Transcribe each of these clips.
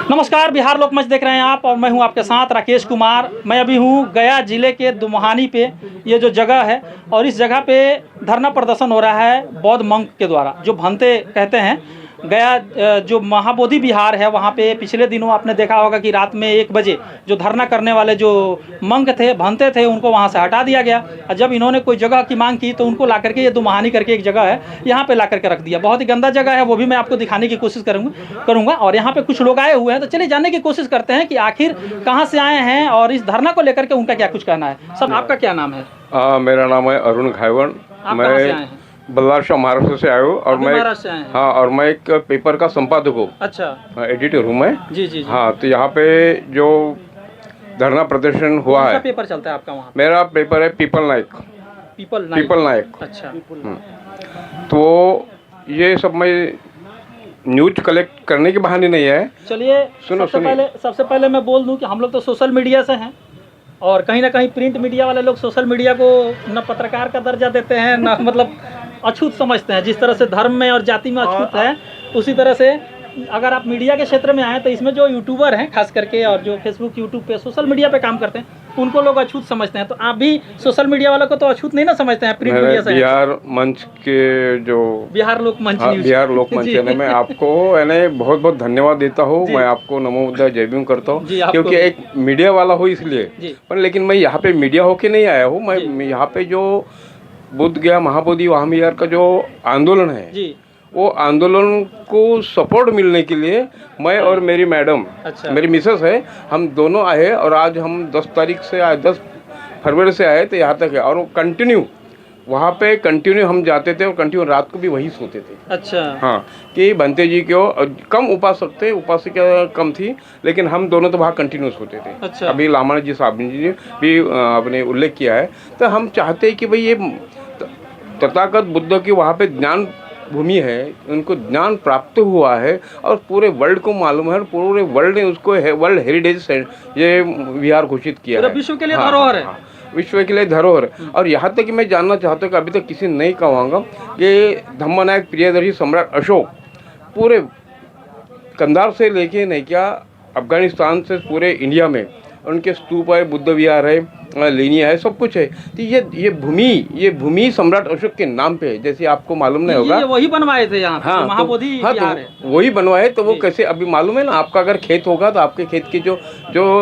नमस्कार, बिहार लोकमंच देख रहे हैं आप और मैं हूं आपके साथ राकेश कुमार। मैं अभी हूं गया जिले के दुमहानी पे, ये जो जगह है, और इस जगह पे धरना प्रदर्शन हो रहा है बौद्ध मंक के द्वारा, जो भंते कहते हैं। गया जो महाबोधि विहार है, वहाँ पे पिछले दिनों आपने देखा होगा कि रात में 1 बजे जो धरना करने वाले जो मंक थे, भंते थे, उनको वहाँ से हटा दिया गया। और जब इन्होंने कोई जगह की मांग की तो उनको ला करके, ये दुमहानी करके एक जगह है, यहाँ पे ला करके रख दिया। बहुत ही गंदा जगह है, वो भी मैं आपको दिखाने की कोशिश करूँगा। और यहाँ पे कुछ लोग आए हुए हैं, तो चलिए जानने की कोशिश करते हैं कि आखिर कहाँ से आए हैं और इस धरना को लेकर के उनका क्या कुछ कहना है। सर, आपका क्या नाम है? मेरा नाम है अरुण घायवण। मैं बल्लारशाह महाराष्ट्र से आया हूँ और मैं एक पेपर का संपादक हूँ। अच्छा, एडिटर हूँ मैं। जी। हाँ, तो यहाँ पे जो धरना प्रदर्शन हुआ है। पेपर चलता है आपका वहाँ? मेरा पेपर है पीपल नायक। अच्छा। तो ये सब मैं न्यूज कलेक्ट करने के बहाने नहीं है। चलिए, सबसे पहले मैं बोल दूं कि हम लोग तो सोशल मीडिया से हैं, और कहीं ना कहीं प्रिंट मीडिया वाले लोग सोशल मीडिया को न पत्रकार का दर्जा देते हैं, न मतलब अछूत समझते हैं। जिस तरह से धर्म में और जाति में अछूत है, उसी तरह से अगर आप मीडिया के क्षेत्र में आए तो इसमें जो यूट्यूबर हैं खास करके, और जो फेसबुक यूट्यूब पे सोशल मीडिया पे काम करते हैं, उनको लोग अछूत समझते हैं। तो आप भी सोशल मीडिया वालों को तो अछूत नहीं ना समझते हैं? प्रिंट मीडिया से बिहार मंच के जो बिहार लोकमंच बिहार लोकमंच है, मैं आपको बहुत बहुत धन्यवाद देता हूँ। मैं आपको नमो बुद्धाय जय भीम करता हूँ, क्योंकि एक मीडिया वाला हो इसलिए। पर लेकिन मैं यहाँ पे मीडिया होके नहीं आया हूँ। मैं यहाँ पे जो बुद्ध गया महाबोधि वहाँ बिहार का जो आंदोलन है, वो आंदोलन को सपोर्ट मिलने के लिए मैं और मेरी मैडम, मेरी मिसेस है, हम दोनों आए। और आज हम 10 तारीख से आए, 10 फरवरी से आए, तो यहाँ तक है। और कंटिन्यू वहाँ पे हम जाते थे और कंटिन्यू रात को भी वही सोते थे। अच्छा। हाँ, कि भंते जी को कम उपासिका कम थी, लेकिन हम दोनों तो वहाँ कंटिन्यू सोते थे। अच्छा। अभी लामाना जी साहब जी ने भी अपने उल्लेख किया है। तो हम चाहते हैं कि भाई ये तथागत बुद्ध की वहाँ पे ज्ञान भूमि है, उनको ज्ञान प्राप्त हुआ है और पूरे वर्ल्ड को मालूम है, और पूरे वर्ल्ड ने उसको वर्ल्ड हेरिटेज ये विहार घोषित किया है। विश्व के लिए धरोहर है। विश्व के लिए धरोहर। और यहाँ तक कि मैं जानना चाहता हूँ कि अभी तक किसी नहीं कहूँगा कि धम्मनायक प्रियदर्शी सम्राट अशोक पूरे कंधार से लेके नहीं क्या अफगानिस्तान से पूरे इंडिया में उनके स्तूप है, बुद्ध विहार है, लेनिया है, सब कुछ है। तो ये भूमि सम्राट अशोक के नाम पे है, जैसे आपको मालूम नहीं होगा। वही बनवाए थे यहाँ। हाँ, महाबोधि विहार है, वही बनवाए। तो वो कैसे, अभी मालूम है ना, आपका अगर खेत होगा तो आपके खेत की जो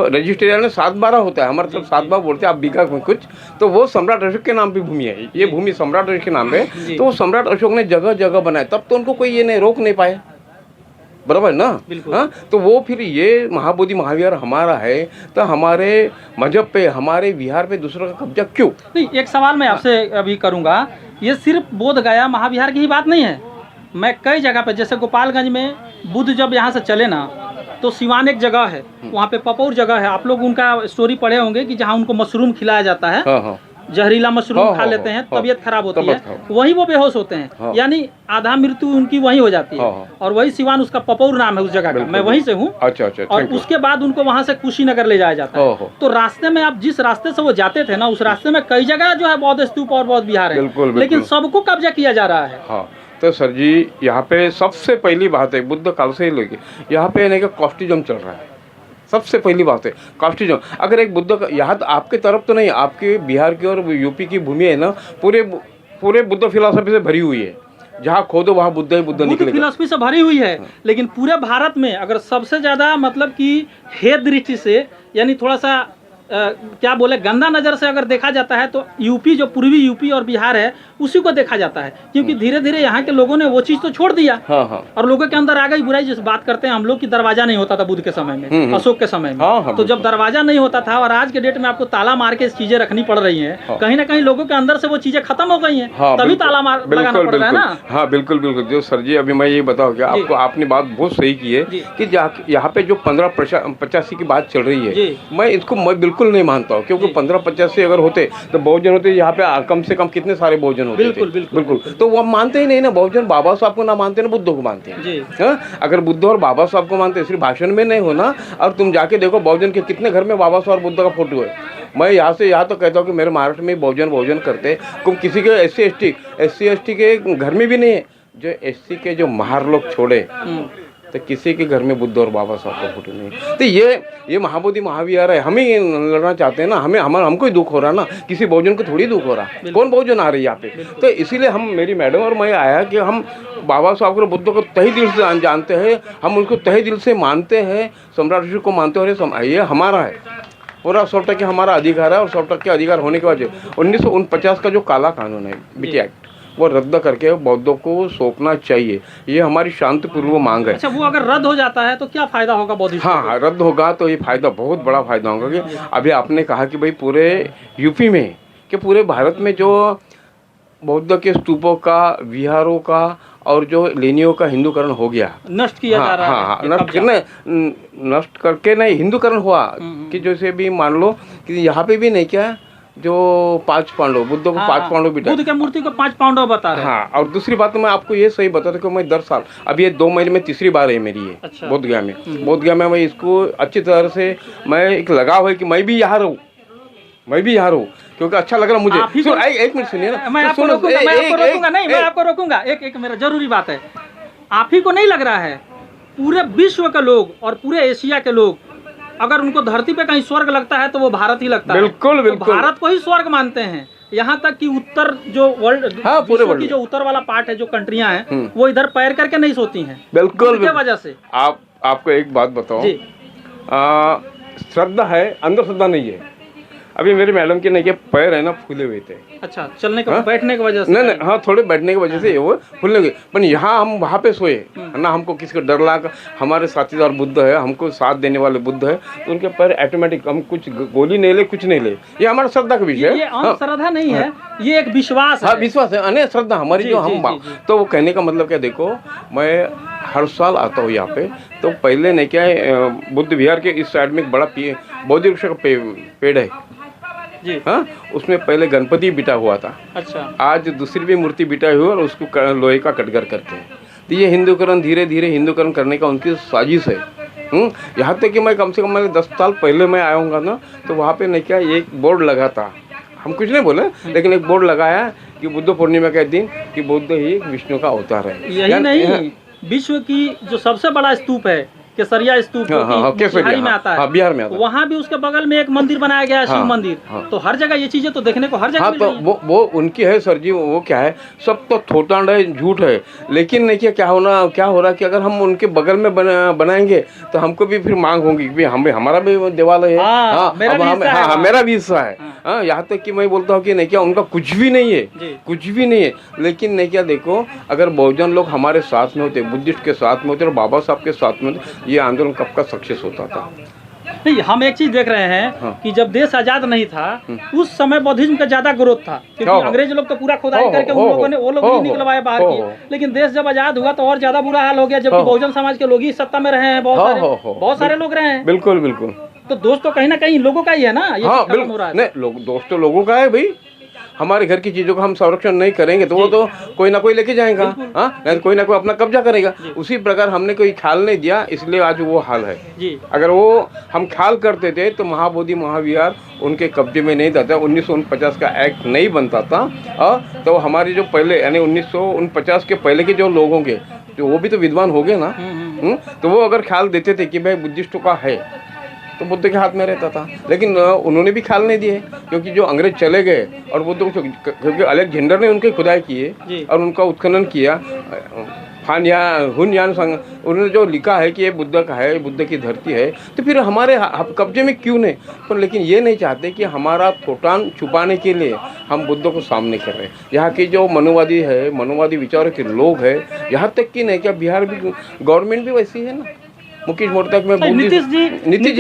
रजिस्ट्रेशन है 7/12 होता है, हमारे तरफ 7/12 बोलते हैं, आप बीघा में कुछ, तो वो सम्राट अशोक के नाम पे भूमि है। ये भूमि सम्राट अशोक के नाम पे। तो वो सम्राट अशोक ने जगह जगह बनाया, तब तो उनको कोई ये नहीं रोक नहीं पाए, बराबर ना? हाँ, तो वो फिर ये महाबोधि महाविहार हमारा है, तो हमारे मजहब पे, हमारे विहार पे दूसरों का कब्जा क्यों? नहीं, एक सवाल मैं आपसे अभी करूँगा। ये सिर्फ बोध गया महाविहार की ही बात नहीं है। मैं कई जगह पे, जैसे गोपालगंज में बुद्ध जब यहाँ से चले ना, तो सिवान एक जगह है, वहाँ पे पपौर जगह है, आप लोग उनका स्टोरी पढ़े होंगे कि जहाँ उनको मशरूम खिलाया जाता है। हाँ। जहरीला मशरूम खा लेते हैं, तबीयत खराब होती है, वही वो बेहोश होते हैं। यानी आधा मृत्यु उनकी वहीं हो जाती है। और वही सिवान, उसका पपौर नाम है उस जगह का, मैं वहीं से हूँ। अच्छा। और उसके बाद उनको वहाँ से कुशीनगर ले जाया जाता है। तो रास्ते में आप जिस रास्ते से वो जाते थे ना, उस रास्ते में कई जगह जो है बौद्ध स्तूप और बौद्ध विहार है, लेकिन सबको कब्जा किया जा रहा है। हाँ, तो सर जी, यहाँ पे सबसे पहली बात है, बुद्ध काल से ही लेके यहाँ पे कॉस्टिज्म चल रहा है। सबसे पहली बात है कास्टिज्म। अगर एक बुद्ध का, यहाँ तो आपके तरफ तो नहीं, आपके बिहार की और यूपी की भूमि है ना, पूरे बुद्ध फिलॉसफी से भरी हुई है। जहाँ खोदो वहाँ बुद्ध ही बुद्ध निकलेगा। फिलॉसफी से भरी हुई है। लेकिन पूरे भारत में अगर सबसे ज़्यादा मतलब कि हेय दृष्टि से, यानी थोड़ा सा क्या बोले, गंदा नज़र से अगर देखा जाता है, तो यूपी, जो पूर्वी यूपी और बिहार है, उसी को देखा जाता है। क्योंकि धीरे धीरे यहाँ के लोगों ने वो चीज़ तो छोड़ दिया। हाँ। और लोगों के अंदर आ गई बुराई। जिस बात करते हैं हम लोग कि दरवाजा नहीं होता था बुद्ध के समय में, अशोक के समय में। तो जब दरवाजा नहीं होता था, और आज के डेट में आपको ताला मार के चीजें रखनी पड़ रही है, कहीं ना कहीं लोगों के अंदर से वो चीजें खत्म हो गई है, तभी ताला लगाना पड़ रहा है ना। हाँ, बिल्कुल। जो सर जी, अभी मैं ये बताऊँ क्या आपको, आपने बात बहुत सही की है कि यहाँ पे जो 1585 की बात चल रही है, मैं बिल्कुल नहीं मानता हूँ। क्योंकि 1585 अगर होते तो बहुजन होते, यहाँ पे कम से कम कितने सारे बहुजन होते। बिल्कुल। तो वो मानते ही नहीं ना, बहुजन बाबा साहब को ना मानते ना बुद्ध को मानते हैं। अगर बुद्ध और बाबा साहब को मानते, सिर्फ भाषण में नहीं होना। और तुम जाके देखो बहुजन के कितने घर में बाबा साहब और बुद्ध का फोटो है। मैं यहाँ से यहाँ तो कहता हूँ कि मेरे महाराष्ट्र में बहुजन करते, किसी के SC ST के घर में भी नहीं है। जो SC के जो महार लोग छोड़े, तो किसी के घर में बुद्ध और बाबा साहब का फोटो नहीं। तो ये महाबोधि महाविहार है, हम ही लड़ना चाहते हैं ना, हमको ही दुख हो रहा ना, किसी बहुजन को थोड़ी दुख हो रहा। कौन बहुजन आ रही है यहाँ पे? तो इसीलिए हम, मेरी मैडम और मैं आया कि हम बाबा साहब को, बुद्ध को तहे दिल से जानते हैं, हम उनको तहे दिल से मानते हैं, सम्राट ऋषि को मानते हैं, और ये हमारा है पूरा 100% हमारा अधिकार है। और 100% अधिकार होने के वजह 1949 का जो काला कानून है, बीटी एक्ट, वो रद्द करके बौद्धों को सौंपना चाहिए। ये हमारी शांतिपूर्वक मांग है। अच्छा, वो अगर रद्द हो जाता है तो क्या फायदा होगा बौद्धिस्ट? हाँ, रद्द होगा तो ये फायदा, बहुत बड़ा फायदा होगा कि अभी आपने कहा कि भाई पूरे यूपी में, कि पूरे भारत में जो बौद्ध के स्तूपों का, विहारों का और जो लेनियों का हिंदूकरण हो गया, नष्ट किया जा रहा है। नष्ट करके नहीं, हिंदूकरण हुआ कि जैसे भी मान लो कि यहाँ पे भी नहीं, क्या जो 5 पांडव, बुद्ध को 5 पांडव बिठा, बुद्ध की मूर्ति को 5 पांडव बता रहे हैं। हाँ, और दूसरी बात मैं आपको ये सही बता दूं कि मैं 10 साल, अब ये 2 महीने में तीसरी बार है मेरी ये। अच्छा। बोध गया में मैं इसको अच्छी तरह से, मैं एक लगाव है कि मैं भी यहाँ रहूँ, क्योंकि अच्छा लग रहा मुझे। एक मिनट सुनिए ना, मैं आपको रोकूंगा नहीं, मैं आपको रोकूंगा। एक मेरा जरूरी बात है, आप ही को नहीं लग रहा है, पूरे विश्व के लोग और पूरे एशिया के लोग, अगर उनको धरती पे कहीं स्वर्ग लगता है तो वो भारत ही लगता है। बिल्कुल बिल्कुल, तो भारत को ही स्वर्ग मानते हैं। यहाँ तक कि उत्तर जो वर्ल्ड, हाँ, पूरे वर्ल्ड की जो उत्तर वाला पार्ट है, जो कंट्रियां हैं, वो इधर पैर करके नहीं सोती हैं। बिल्कुल, क्या वजह से? आपको एक बात बताओ, श्रद्धा है, अंदर श्रद्धा नहीं है। अभी मेरी मैडम के नहीं के पैर है ना, फूले हुए थे। अच्छा, चलने का, बैठने की वजह से? नहीं, हाँ, थोड़े बैठने की वजह से वो फूलने गए। पर यहाँ हम वहाँ पे सोए ना, हमको किसी का डर लगा, हमारे साथीदार बुद्ध है, हमको साथ देने वाले बुद्ध है, तो उनके पैर ऑटोमेटिक, हम कुछ गोली नहीं ले, कुछ नहीं ले। ये हमारा श्रद्धा का विषय है। ये अंधश्रद्धा नहीं है, ये एक विश्वास है। हाँ, विश्वास है, अने श्रद्धा हमारी जो हम। तो वो कहने का मतलब क्या, देखो मैं हर साल आता हूँ यहाँ पे, तो पहले नहीं क्या है, बुद्ध विहार के इस साइड में एक बड़ा बोधि वृक्ष का पेड़ है जी, हाँ, उसमें पहले गणपति बिठा हुआ था। अच्छा, आज दूसरी भी मूर्ति बिठाई हुई और उसको लोहे का कटगर करते हैं। तो ये हिंदूकरण, धीरे धीरे हिंदूकरण करने का उनकी साजिश है। यहाँ तक कि मैं कम से कम 10 साल पहले मैं आऊँगा ना, तो वहाँ पे नहीं क्या एक बोर्ड लगा था, हम कुछ नहीं बोले, लेकिन एक बोर्ड लगाया कि बुद्ध पूर्णिमा के दिन कि बुद्ध ही विष्णु का अवतार है। यही नहीं, विश्व की जो सबसे बड़ा स्तूप है, केसरिया स्तूप, बिहार में आता है, बिहार में आता है, वहाँ भी उसके बगल में एक मंदिर बनाया गया है, शिव मंदिर। तो हर जगह ये चीजें तो देखने को हर जगह मिल रही हैं। वो उनकी है सर जी, वो क्या है, सब तो थोटांड है, झूठ है। लेकिन नहीं क्या हो रहा कि अगर हम उनके बगल में बनाएंगे तो हमको भी फिर मांग होगी कि हमारा भी देवालय है, मेरा भी हिस्सा है। यहाँ तक कि मैं बोलता हूँ कि नहीं क्या उनका कुछ भी नहीं है, कुछ भी नहीं है। लेकिन नहीं क्या देखो, अगर बहुजन लोग हमारे साथ में होते, बुद्धिस्ट के साथ में होते और बाबा साहब के साथ में होते, ये आंदोलन कब का सक्सेस होता था। नहीं, हम एक चीज देख रहे हैं कि जब देश आजाद नहीं था उस समय बौद्धिज्म का ज्यादा ग्रोथ था, क्योंकि अंग्रेज लोग तो पूरा खुदाई करके उन लोगों ने, वो लोग नहीं निकलवाए बाहर की। लेकिन देश जब आजाद हुआ तो और ज्यादा बुरा हाल हो गया, जबकि बहुजन समाज के लोग ही सत्ता में रहे हैं, बहुत सारे लोग रहे हैं। बिल्कुल बिल्कुल, तो दोस्त तो कहीं ना कहीं लोगों का ही है ना, ये खत्म हो रहा है। नहीं, दोस्त तो लोगों का है भाई। हमारे घर की चीज़ों का हम संरक्षण नहीं करेंगे तो वो तो कोई ना कोई लेके जाएगा, हाँ, कोई ना कोई अपना कब्जा करेगा। उसी प्रकार हमने कोई ख्याल नहीं दिया, इसलिए आज वो हाल है जी। अगर वो हम ख्याल करते थे तो महाबोधि महाविहार उनके कब्जे में नहीं था। 1949 का एक्ट नहीं बनता था, तो हमारे जो पहले यानी 1949 के पहले के जो लोग होंगे, जो वो भी तो विद्वान हो गए ना, तो वो अगर ख्याल देते थे कि भाई बुद्धिस्टों का है तो बुद्ध के हाथ में रहता था। लेकिन उन्होंने भी ख्याल नहीं दिए, क्योंकि जो अंग्रेज चले गए और बुद्ध को, क्योंकि अलेक्जेंडर ने उनकी खुदाई किए और उनका उत्खनन किया, हुनयान संग उन्होंने जो लिखा है कि ये बुद्ध का है, बुद्ध की धरती है, तो फिर हमारे कब्जे में क्यों नहीं। पर लेकिन ये नहीं चाहते कि हमारा थोटान छुपाने के लिए हम बुद्ध को सामने कर रहे हैं। यहाँ की जो मनुवादी विचारों के लोग हैं, यहाँ तक कि नहीं क्या बिहार भी गवर्नमेंट भी वैसी है ना। मुकेश मोर्तक में नीतीश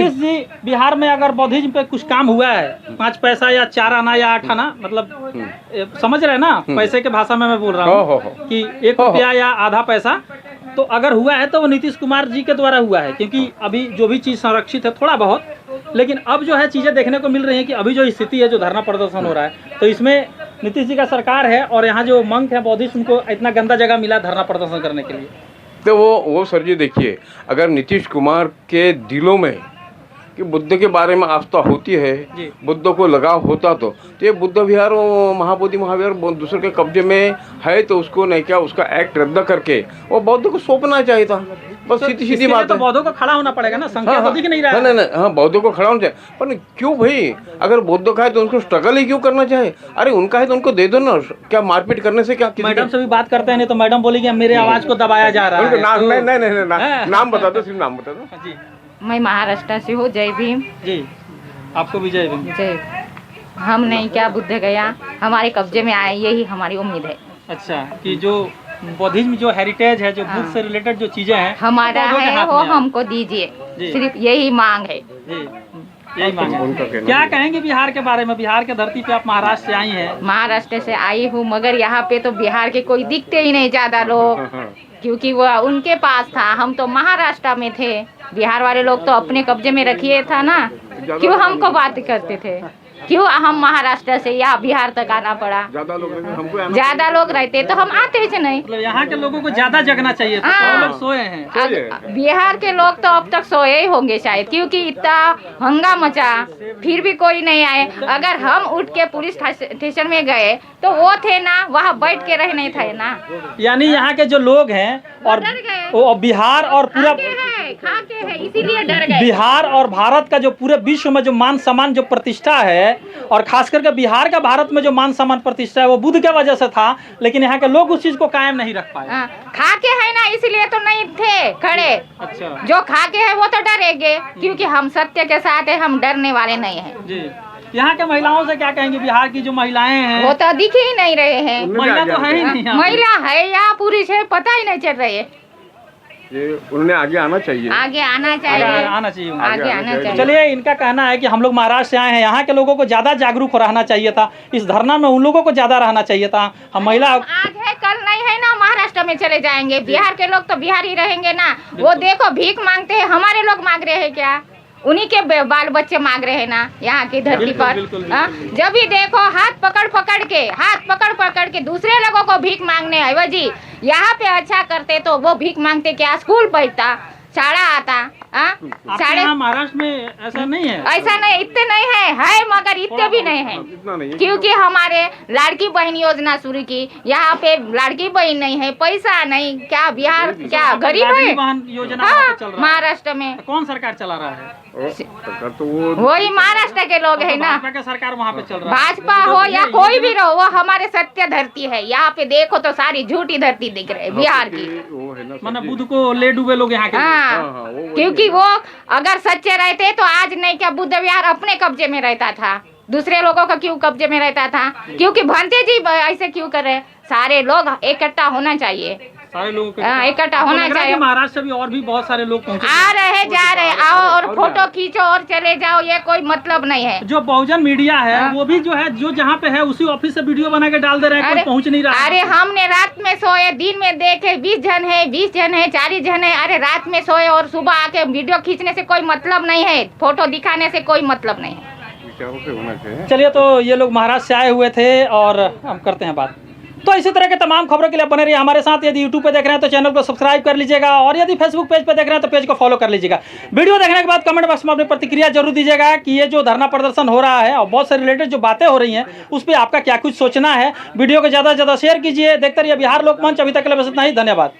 जी बिहार में अगर बौद्धिज्म पे कुछ काम हुआ है, 5 पैसा या 4 आना या 8 आना, मतलब समझ रहे हैं ना, पैसे के भाषा में मैं बोल रहा हूँ कि 1 रुपया या आधा पैसा, तो अगर हुआ है तो वो नीतीश कुमार जी के द्वारा हुआ है, क्योंकि अभी जो भी चीज़ संरक्षित है थोड़ा बहुत। लेकिन अब जो है चीज़ें देखने को मिल रही हैं कि अभी जो स्थिति है, जो धरना प्रदर्शन हो रहा है, तो इसमें नीतीश जी का सरकार है और यहाँ जो मंक है बौद्धिस्ट, उनको इतना गंदा जगह मिला धरना प्रदर्शन करने के लिए। तो वो सर जी देखिए, अगर नीतीश कुमार के दिलों में कि बुद्ध के बारे में आस्था होती है, बुद्ध को लगाव होता तो ये बुद्ध विहार महाबोधि महाविहार दूसरे के कब्जे में है, तो उसको नहीं क्या उसका एक्ट रद्द करके वो बौद्ध को सौंपना चाहिए था। बस सीधी सीधी इसके लिए बात तो है। बौद्धों को खड़ा होना पड़ेगा ना, संख्या तो दिख नहीं रहा है। नहीं, हाँ बौद्धों को खड़ा होना चाहिए, पर क्यों भाई, अगर बौद्धों का है तो उनको स्ट्रगल ही क्यों करना चाहिए? अरे उनका है तो उनको दे दो ना, क्या मारपीट करने से क्या? मैडम से भी बात करते हैं, नहीं तो मैडम बोली कि मेरे आवाज को दबाया जा रहा उनको है। नाम तो- नहीं, नाम बता दो, सिर्फ नाम बता दो। जी मैं महाराष्ट्र से हूँ। जय भीम। जी, आपको भी जय भीम। जय। हम नहीं क्या बुद्ध गया, हमारे कब्जे में आए, यही हमारी उम्मीद है। अच्छा, कि जो बौद्धिज्म जो हेरिटेज है, जो बुद्ध से रिलेटेड जो चीजें हैं हमारा बौद्धों के है हाथ वो में है। हमको दीजिए, जी। सिर्फ यही मांग है। जी, यही मांग उनका है। कहना क्या है। कहेंगे बिहार के बारे में? बिहार के धरती पे आप महाराष्ट्र से आई हैं। महाराष्ट्र से आई हूँ, मगर यहाँ पे तो बिहार के कोई दिखते ही नहीं ज्यादा लोग, क्योंकि वो उनके पास था। हम तो महाराष्ट्र में थे, बिहार वाले लोग तो अपने कब्जे में रखिए था ना, क्यों हमको बात करते थे? क्यों हम महाराष्ट्र से या बिहार तक आना पड़ा? ज्यादा लोग हमको ज्यादा लोग रहते तो हम आते ही नहीं। मतलब यहाँ के लोगों को ज्यादा जगना चाहिए था, हाँ। तो लोग सोए हैं। बिहार के लोग तो अब तक सोए ही होंगे शायद, क्योंकि इतना हंगामा मचा, फिर भी कोई नहीं आए। अगर हम उठ के पुलिस स्टेशन में गए तो वो थे ना, वहाँ बैठ के रह नहीं थे ना। यानी यहाँ के जो लोग हैं और डर गए। वो बिहार और पूरा खा के है इसीलिए डर गए। बिहार और भारत का जो पूरे विश्व में जो मान सम्मान जो प्रतिष्ठा है, और खास करके बिहार का भारत में जो मान सम्मान प्रतिष्ठा है, वो बुद्ध के वजह से था, लेकिन यहाँ के लोग उस चीज को कायम नहीं रख पाए। खा के है ना, इसलिए तो नहीं थे खड़े। अच्छा जो खा के है वो तो डरेंगे, क्योंकि हम सत्य के साथ है, हम डरने वाले नहीं हैं। जी, यहाँ के महिलाओं से क्या कहेंगे? बिहार की जो महिलाएं हैं, वो तो दिख ही नहीं रहे हैं। महिला तो है ही नहीं यहाँ पे। महिला है या पुरुष है पता ही नहीं चल रही है। ये उन्हें आगे आना चाहिए। आगे आना चाहिए, आना चाहिए उन्हें। आगे आना चाहिए। चलिए, इनका कहना है कि हम लोग महाराष्ट्र से आए हैं, यहाँ के लोगों को ज्यादा जागरूक रहना चाहिए था, इस धरना में उन लोगों को ज्यादा रहना चाहिए था। हम महिला आज है कल नहीं है ना, महाराष्ट्र में चले जाएंगे। बिहार के लोग तो बिहार ही रहेंगे ना। वो देखो भीख मांगते हैं, हमारे लोग मांग रहे हैं क्या? उन्हीं के बाल बच्चे मांग रहे हैं ना यहाँ की धरती बिल्कुल, पर। बिल्कुल, बिल्कुल। हाँ? जब भी देखो हाथ पकड़ पकड़ के दूसरे लोगों को भीख मांगने आए जी। यहाँ पे अच्छा करते तो वो भीख मांगते क्या, स्कूल पढ़ता, शाला आता। आपके साढ़े यहाँ महाराष्ट्र में ऐसा नहीं है? ऐसा नहीं, इतने नहीं है मगर इतने भी नहीं है, इतना नहीं है। क्योंकि हमारे लाड़की बहन योजना शुरू की। यहाँ पे लाड़की बहन नहीं है, पैसा नहीं, क्या बिहार क्या गरीब लाडली है? बहन योजना वहाँ हाँ, पे चल रहा है। महाराष्ट्र में कौन सरकार चला रहा है? सरकार तो वो वही महाराष्ट्र के लोग है ना। भाजपा का सरकार वहाँ पे चल रहा है। भाजपा हो या कोई भी रहो, वो हमारे सत्य धरती है। यहाँ पे देखो तो सारी झूठी धरती दिख रही है बिहार की। वो है ना मतलब बुद्ध को ले डूबे लोग यहाँ के लोग। हाँ, वो क्योंकि वो अगर सच्चे रहते तो आज नहीं क्या बुद्ध विहार अपने कब्जे में रहता था, दूसरे लोगों का क्यों कब्जे में रहता था? क्योंकि भंते जी ऐसे क्यों कर रहे? सारे लोग इकट्ठा होना चाहिए, सारे लोगों के इकट्ठा आपको होना लग रहा है चाहिए। कि महाराष्ट्र से भी और भी बहुत सारे लोग पहुंचे। आ रहे जा रहे, आओ और फोटो खींचो और चले जाओ, ये कोई मतलब नहीं है। जो बहुजन मीडिया है हाँ। वो भी जो है, जो जहाँ पे है उसी ऑफिस से वीडियो बना के डाल दे रहे हैं, कोई पहुंच नहीं रहा। अरे हमने रात में सोए, दिन में देखे 20 जन है, 20 जन है, 40 जन है। अरे रात में सोए और सुबह आके वीडियो खींचने से कोई मतलब नहीं है, फोटो दिखाने से कोई मतलब नहीं है। विचारों से होना चाहिए। चलिए, तो ये लोग महाराष्ट्र से आए हुए थे और हम करते हैं बात। तो इसी तरह के तमाम खबरों के लिए बने रहिए हमारे साथ। यदि यूट्यूब पे देख रहे हैं तो चैनल को सब्सक्राइब कर लीजिएगा, और यदि फेसबुक पेज पे देख रहे हैं तो पेज को फॉलो कर लीजिएगा। वीडियो देखने के बाद कमेंट बॉक्स में अपनी प्रतिक्रिया जरूर दीजिएगा कि ये जो धरना प्रदर्शन हो रहा है और बहुत से रिलेटेड जो बातें हो रही हैं उस पर आपका क्या कुछ सोचना है। वीडियो को ज़्यादा से ज़्यादा शेयर कीजिए। देखते रहिए बिहार लोकमंच। अभी तक के लिए बस इतना ही, धन्यवाद।